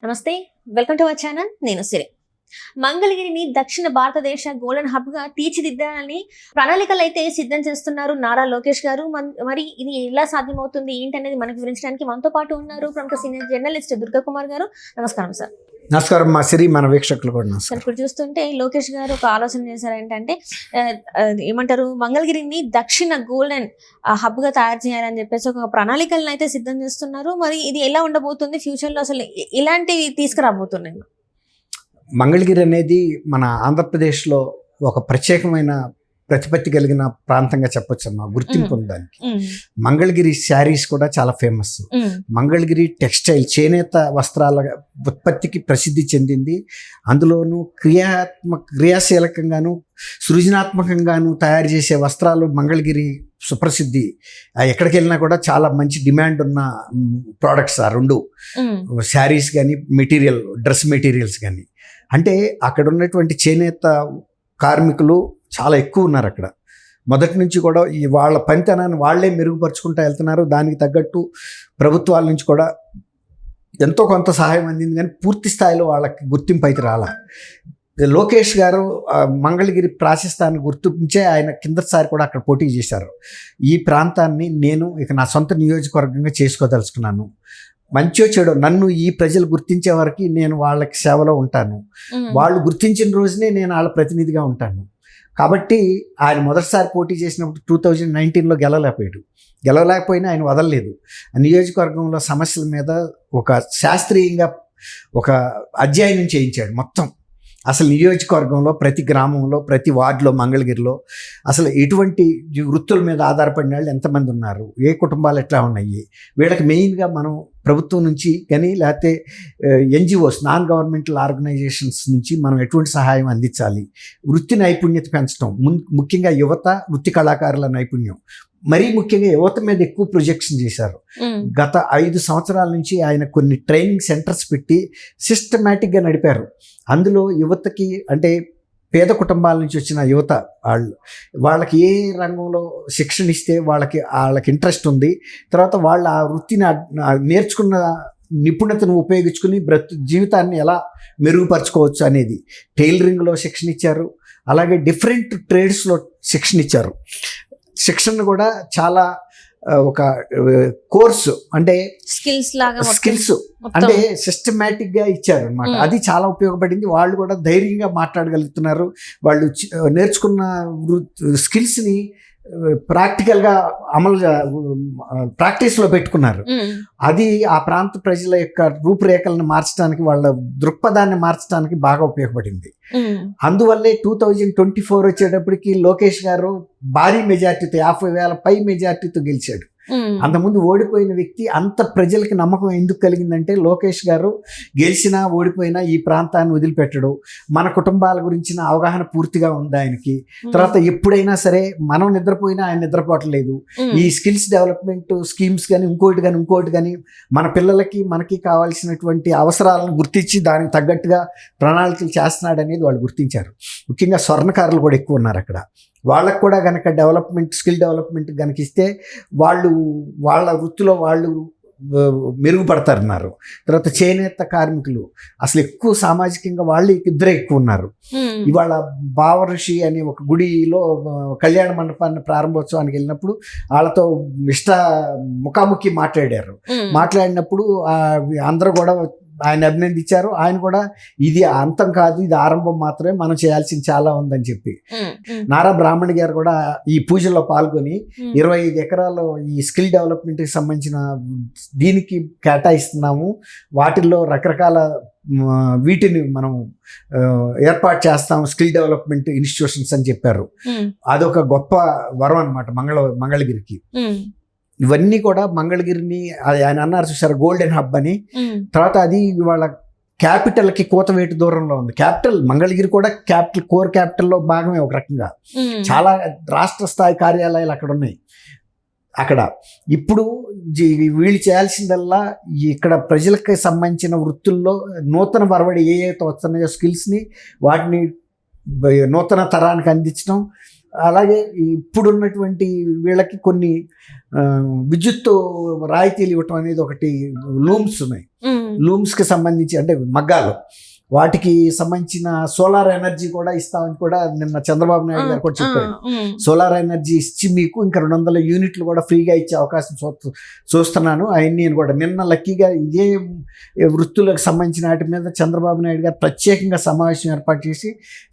నమస్తే, welcome to our channel. నేను సిరి. మంగళగిరిని దక్షిణ భారతదేశ గోల్డెన్ హబ్ గా తీర్చిదిద్దాలని ప్రణాళికలు అయితే సిద్ధం చేస్తున్నారు నారా లోకేష్ గారు. మరి ఇది ఎలా సాధ్యమవుతుంది ఏంటనేది మనకు వివరించడానికి మనతో పాటు ఉన్నారు ప్రముఖ సీనియర్ జర్నలిస్ట్ దుర్గా కుమార్ గారు. నమస్కారం సార్. నమస్కారం మా సిరి, మన వీక్షకులు కూడా నమస్కారం. ఇప్పుడు చూస్తుంటే లోకేష్ గారు ఒక ఆలోచన చేశారు ఏంటంటే ఏమంటారు, మంగళగిరిని దక్షిణ గోల్డెన్ హబ్ గా తయారు చేయాలని చెప్పేసి ఒక ప్రణాళికలను అయితే సిద్ధం చేస్తున్నారు. మరి ఇది ఎలా ఉండబోతుంది ఫ్యూచర్ లో, అసలు ఇలాంటివి తీసుకురాబోతున్నాయి? మంగళగిరి అనేది మన ఆంధ్రప్రదేశ్లో ఒక ప్రత్యేకమైన ప్రతిపత్తి కలిగిన ప్రాంతంగా చెప్పొచ్చు అమ్మా, గుర్తింపు ఉందానికి. మంగళగిరి శారీస్ కూడా చాలా ఫేమస్. మంగళగిరి టెక్స్టైల్, చేనేత వస్త్రాల ఉత్పత్తికి ప్రసిద్ధి చెందింది. అందులోనూ క్రియాశీలకంగాను సృజనాత్మకంగాను తయారు చేసే వస్త్రాలు మంగళగిరి సుప్రసిద్ధి. ఎక్కడికి వెళ్ళినా కూడా చాలా మంచి డిమాండ్ ఉన్న ప్రోడక్ట్స్ ఆ రెండు, శారీస్ కానీ మెటీరియల్, డ్రెస్ మెటీరియల్స్ కానీ. అంటే అక్కడ ఉన్నటువంటి చేనేత కార్మికులు చాలా ఎక్కువ ఉన్నారు అక్కడ. మొదటి నుంచి కూడా ఈ వాళ్ళ పనితనాన్ని వాళ్ళే మెరుగుపరుచుకుంటూ వెళ్తున్నారు. దానికి తగ్గట్టు ప్రభుత్వాల నుంచి కూడా ఎంతో కొంత సహాయం అందింది, కానీ పూర్తి స్థాయిలో వాళ్ళకి గుర్తింపు అయితే రాలా. లోకేష్ గారు మంగళగిరి ప్రాశస్తాన్ని గుర్తించే ఆయన కిందసారి కూడా అక్కడ పోటీ చేశారు. ఈ ప్రాంతాన్ని నేను ఇక నా సొంత నియోజకవర్గంగా చేసుకోదలుచుకున్నాను. మంచో చెడో నన్ను ఈ ప్రజలు గుర్తించే వరకు నేను వాళ్ళకి సేవలో ఉంటాను, వాళ్ళు గుర్తించిన రోజునే నేను వాళ్ళ ప్రతినిధిగా ఉంటాను. కాబట్టి ఆయన మొదటిసారి పోటీ చేసినప్పుడు 2019లో గెలవలేకపోయినా ఆయన వదలలేదు. ఆ నియోజకవర్గంలో సమస్యల మీద ఒక శాస్త్రీయంగా ఒక అధ్యయనం చేయించాడు మొత్తం. అసలు నియోజకవర్గంలో ప్రతి గ్రామంలో, ప్రతి వార్డులో, మంగళగిరిలో అసలు ఎటువంటి వృత్తుల మీద ఆధారపడిన వాళ్ళు ఎంతమంది ఉన్నారు, ఏ కుటుంబాలు ఎట్లా ఉన్నాయి, వీళ్ళకి మెయిన్గా మనం ప్రభుత్వం నుంచి కానీ లేకపోతే ఎన్జిఓస్, నాన్ గవర్నమెంటల్ ఆర్గనైజేషన్స్ నుంచి మనం ఎటువంటి సహాయం అందించాలి, వృత్తి నైపుణ్యత పెంచడం, ముఖ్యంగా యువత, వృత్తి కళాకారుల నైపుణ్యం, మరీ ముఖ్యంగా యువత మీద ఎక్కువ ప్రొజెక్షన్ చేశారు. గత 5 సంవత్సరాల నుంచి ఆయన కొన్ని ట్రైనింగ్ సెంటర్స్ పెట్టి సిస్టమేటిక్గా నడిపారు. అందులో యువతకి, అంటే పేద కుటుంబాల నుంచి వచ్చిన యువత, వాళ్ళకి ఏ రంగంలో శిక్షణ ఇస్తే వాళ్ళకి ఇంట్రెస్ట్ ఉంది, తర్వాత వాళ్ళ ఆ వృత్తిని నేర్చుకున్న నిపుణతను ఉపయోగించుకుని జీవితాన్ని ఎలా మెరుగుపరచుకోవచ్చు అనేది టైలరింగ్లో శిక్షణ ఇచ్చారు. అలాగే డిఫరెంట్ ట్రేడ్స్లో శిక్షణ ఇచ్చారు. శిక్షణ కూడా చాలా ఒక కోర్సు, అంటే స్కిల్స్ అంటే సిస్టమేటిక్గా ఇచ్చారు అనమాట. అది చాలా ఉపయోగపడింది. వాళ్ళు కూడా ధైర్యంగా మాట్లాడగలుగుతున్నారు. వాళ్ళు నేర్చుకున్న స్కిల్స్ని ప్రాక్టికల్గా ప్రాక్టీస్లో పెట్టుకున్నారు. అది ఆ ప్రాంత ప్రజల యొక్క రూపురేఖలను మార్చడానికి, వాళ్ళ దృక్పథాన్ని మార్చడానికి బాగా ఉపయోగపడింది. అందువల్లే 2024 వచ్చేటప్పటికి లోకేష్ గారు భారీ మెజార్టీతో, 50,000 పై మెజార్టీతో గెలిచాడు. అంతకుముందు ఓడిపోయిన వ్యక్తి అంత ప్రజలకి నమ్మకం ఎందుకు కలిగిందంటే, లోకేష్ గారు గెలిచినా ఓడిపోయినా ఈ ప్రాంతాన్ని వదిలిపెట్టడు, మన కుటుంబాల గురించిన అవగాహన పూర్తిగా ఉంది ఆయనకి. తర్వాత ఎప్పుడైనా సరే మనం నిద్రపోయినా ఆయన నిద్రపోవట్లేదు. ఈ స్కిల్స్ డెవలప్మెంట్ స్కీమ్స్ కానీ ఇంకోటి కానీ మన పిల్లలకి మనకి కావాల్సినటువంటి అవసరాలను గుర్తించి దానికి తగ్గట్టుగా ప్రణాళికలు చేస్తున్నాడు అనేది వాళ్ళు గుర్తించారు. ముఖ్యంగా స్వర్ణకారులు కూడా ఎక్కువ ఉన్నారు అక్కడ. వాళ్ళకు కూడా కనుక స్కిల్ డెవలప్మెంట్ కనుక ఇస్తే వాళ్ళ వృత్తిలో వాళ్ళు మెరుగుపడతారన్నారు. తర్వాత చేనేత కార్మికులు అసలు ఎక్కువ సామాజికంగా వాళ్ళు ఇద్దరే ఎక్కువ ఉన్నారు. ఇవాళ భావఋషి అనే ఒక గుడిలో కళ్యాణ మండపాన్ని ప్రారంభోత్సవానికి వెళ్ళినప్పుడు వాళ్ళతో ముఖాముఖి మాట్లాడినప్పుడు అందరూ కూడా ఆయన అభినందించారు. ఆయన కూడా ఇది అంతం కాదు, ఇది ఆరంభం మాత్రమే, మనం చేయాల్సింది చాలా ఉందని చెప్పి. నారా బ్రాహ్మణి గారు కూడా ఈ పూజలో పాల్గొని 25 ఎకరాలు ఈ స్కిల్ డెవలప్మెంట్కి సంబంధించిన దీనికి కేటాయిస్తున్నాము, వాటిల్లో రకరకాల వీటిని మనం ఏర్పాటు చేస్తాము, స్కిల్ డెవలప్మెంట్ ఇన్స్టిట్యూషన్స్ అని చెప్పారు. అదొక గొప్ప వరం అనమాట మంగళగిరికి. ఇవన్నీ కూడా మంగళగిరిని ఆయన అన్నారు చూసారు గోల్డెన్ హబ్ అని. తర్వాత అది వాళ్ళ క్యాపిటల్కి కూతవేటు దూరంలో ఉంది. మంగళగిరి కూడా కోర్ క్యాపిటల్లో భాగమే ఒక రకంగా. చాలా రాష్ట్ర స్థాయి కార్యాలయాలు అక్కడ ఉన్నాయి. అక్కడ ఇప్పుడు వీళ్ళు చేయాల్సిందల్లా ఇక్కడ ప్రజలకు సంబంధించిన వృత్తుల్లో నూతన వరవడి ఏవైతే వస్తున్నాయో స్కిల్స్ని, వాటిని నూతన తరానికి అందించడం. అలాగే ఇప్పుడున్నటువంటి వీళ్ళకి కొన్ని విద్యుత్ రాయితీలు ఇవ్వటం అనేది ఒకటి లూమ్స్ ఉన్నాయి. లూమ్స్కి సంబంధించి అంటే మగ్గాలు వాటికి సంబంధించిన సోలార్ ఎనర్జీ కూడా ఇస్తామని కూడా నిన్న చంద్రబాబు నాయుడు గారు కూడా చెప్పారు. సోలార్ ఎనర్జీ ఇచ్చి మీకు ఇంకా 200 యూనిట్లు కూడా ఫ్రీగా ఇచ్చే అవకాశం చూస్తున్నాను అవన్నీ అని కూడా నిన్న లక్కీగా ఇదే వృత్తులకు సంబంధించిన వాటి మీద చంద్రబాబు నాయుడు గారు ప్రత్యేకంగా సమావేశం ఏర్పాటు చేసి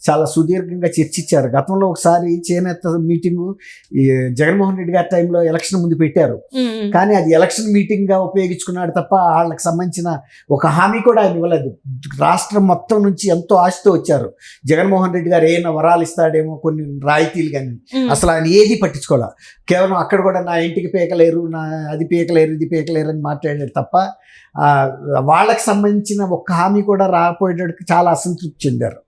చాలా సుదీర్ఘంగా చర్చించారు. గతంలో ఒకసారి చేనేత మీటింగు ఈ జగన్మోహన్ రెడ్డి గారి టైంలో ఎలక్షన్ ముందు పెట్టారు, కానీ అది ఎలక్షన్ మీటింగ్గా ఉపయోగించుకున్నాడు తప్ప వాళ్ళకి సంబంధించిన ఒక హామీ కూడా ఆయన ఇవ్వలేదు. రాష్ట్రం మొత్తం నుంచి ఎంతో ఆశతో వచ్చారు. జగన్మోహన్ రెడ్డి గారు ఏమైనా వరాలు ఇస్తాడేమో, కొన్ని రాయితీలు కానీ అసలు ఆయన ఏది పట్టించుకోవాలి. కేవలం అక్కడ కూడా నా ఇంటికి పీకలేరు, నా అది పీకలేరు, ఇది పీకలేరు అని మాట్లాడాడు తప్ప వాళ్ళకి సంబంధించిన ఒక్క హామీ కూడా రాకపోయేటట్టు చాలా అసంతృప్తి చెందారు.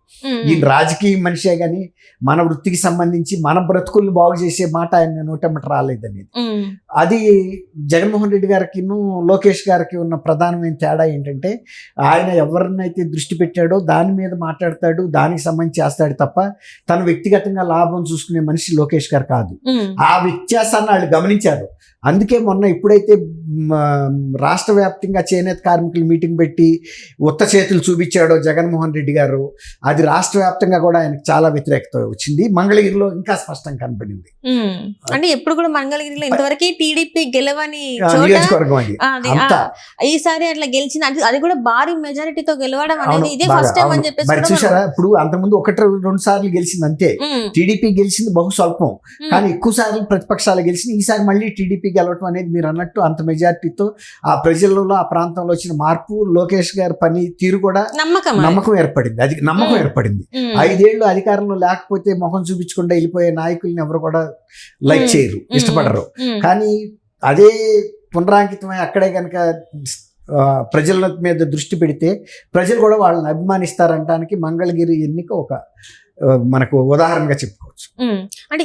ఈ రాజకీయ మనిషే కానీ మన వృత్తికి సంబంధించి మన బ్రతుకుల్ని బాగు చేసే మాట ఆయన నోటమ్మట రాలేదని. అది జగన్మోహన్ రెడ్డి గారికి లోకేష్ గారికి ఉన్న ప్రధానమైన తేడా ఏంటంటే ఆయన ఎవరినైతే దృష్టి పెట్టాడో దాని మీద మాట్లాడతాడు, దానికి సంబంధించి చేస్తాడు తప్ప తను వ్యక్తిగతంగా లాభం చూసుకునే మనిషి లోకేష్ గారు కాదు. ఆ వ్యత్యాసాన్ని వాళ్ళు గమనించారు. అందుకే మొన్న ఎప్పుడైతే రాష్ట్ర వ్యాప్తంగా చేనేత కార్మికులు మీటింగ్ పెట్టి ఉత్త చేతులు చూపించాడో జగన్మోహన్ రెడ్డి గారు, అది రాష్ట్ర వ్యాప్తంగా కూడా ఆయనకు చాలా వ్యతిరేకత వచ్చింది. మంగళగిరిలో ఇంకా స్పష్టంగా కనపడింది. అంటే ఎప్పుడు కూడా మంగళగిరిలో ఇంతవరకు టీడీపీ గెలవని నియోజకవర్గం అది ఈసారి అట్లా గెలిచింది, అది కూడా భారీ మెజారిటీతో గెలవడం అనేది ఇదే ఫస్ట్ టైం అని చెప్పేసి. మరి చూసారా, ఇప్పుడు అంతకుముందు 1-2 సార్లు గెలిచింది అంతే. టీడీపీ గెలిచింది బహు స్వల్పం, కానీ ఎక్కువ సార్లు ప్రతిపక్షాలు గెలిచింది. ఈసారి మళ్ళీ టీడీపీ గెలవటం అనేది మీరు అన్నట్టు అంత మెజారిటీతో ఆ ప్రజలలో ఆ ప్రాంతంలో వచ్చిన మార్పు, లోకేష్ గారి పని తీరు కూడా నమ్మకం ఏర్పడింది. అది నమ్మకం ఏర్పడింది. 5 ఏళ్ళు అధికారంలో లేకపోతే మొహం చూపించకుండా వెళ్ళిపోయే నాయకుల్ని ఎవరు కూడా లైక్ చేయరు, ఇష్టపడరు. కానీ అదే పునరాంకితమై అక్కడే కనుక ప్రజల మీద దృష్టి పెడితే ప్రజలు కూడా వాళ్ళని అభిమానిస్తారంటానికి మంగళగిరి ఎన్నిక ఒక మనకు ఉదాహరణగా చెప్పుకోవచ్చు. అంటే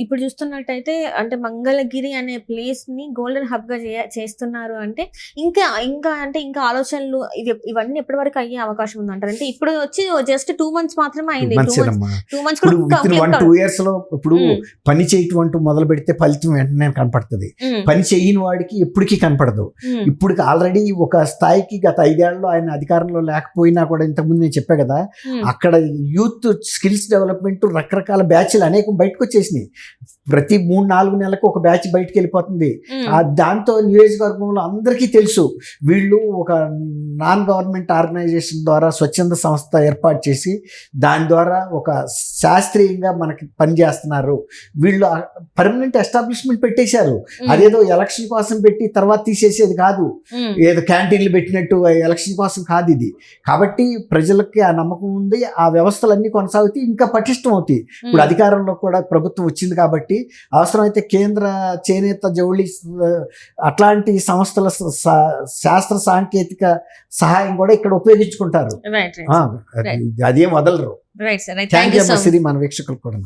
ఇప్పుడు చూస్తున్నట్టయితే అంటే మంగళగిరి అనే ప్లేస్ ని గోల్డెన్ హబ్ గా చేస్తున్నారు అంటే ఇంకా ఆలోచనలు ఇవన్నీ ఎప్పటి వరకు అయ్యే అవకాశం ఉందంటారు? అంటే ఇప్పుడు వచ్చి జస్ట్ 2 months మాత్రమే అయింది. 2 months 1-2 years లో ఇప్పుడు పని చేయటం అంటూ మొదలు పెడితే ఫలితం వెంటనే కనపడుతుంది. పని చేయని వాడికి ఎప్పటికీ కనపడదు. ఇప్పుడు ఆల్రెడీ ఒక స్థాయికి గత 5 ఏళ్లలో ఆయన అధికారంలో లేకపోయినా కూడా, ఇంతకుముందు నేను చెప్పా కదా, అక్కడ యూత్ స్కిల్స్ డెవలప్మెంట్ రకరకాల బ్యాచ్లు అనేకం బయటకు వచ్చేసినాయి. ప్రతి 3-4 నెలలకు ఒక బ్యాచ్ బయటకు వెళ్ళిపోతుంది. దాంతో నియోజకవర్గంలో అందరికీ తెలుసు వీళ్ళు ఒక నాన్ గవర్నమెంట్ ఆర్గనైజేషన్ ద్వారా స్వచ్ఛంద సంస్థ ఏర్పాటు చేసి దాని ద్వారా ఒక శాస్త్రీయంగా మనకి పనిచేస్తున్నారు. వీళ్ళు పర్మనెంట్ ఎస్టాబ్లిష్మెంట్ పెట్టేశారు. అదేదో ఎలక్షన్ కోసం పెట్టి తర్వాత తీసేసేది కాదు, ఏదో క్యాంటీన్లు పెట్టినట్టు ఎలక్షన్ కోసం కాదు ఇది. కాబట్టి ప్రజలకి ఆ నమ్మకం ఉంది, ఆ వ్యవస్థలన్నీ కొనసాగుతాయి, ఇంకా పటిష్టం అవుతాయి. ఇప్పుడు అధికారంలో కూడా ప్రభుత్వం వచ్చింది కాబట్టి అవసరమైతే కేంద్ర చేనేత జౌళి అట్లాంటి సంస్థల శాస్త్ర సాంకేతిక సహాయం కూడా ఇక్కడ ఉపయోగించుకుంటారు. అదేం వదలరు. థ్యాంక్ యూ సిరి, మన వీక్షకులు కూడా.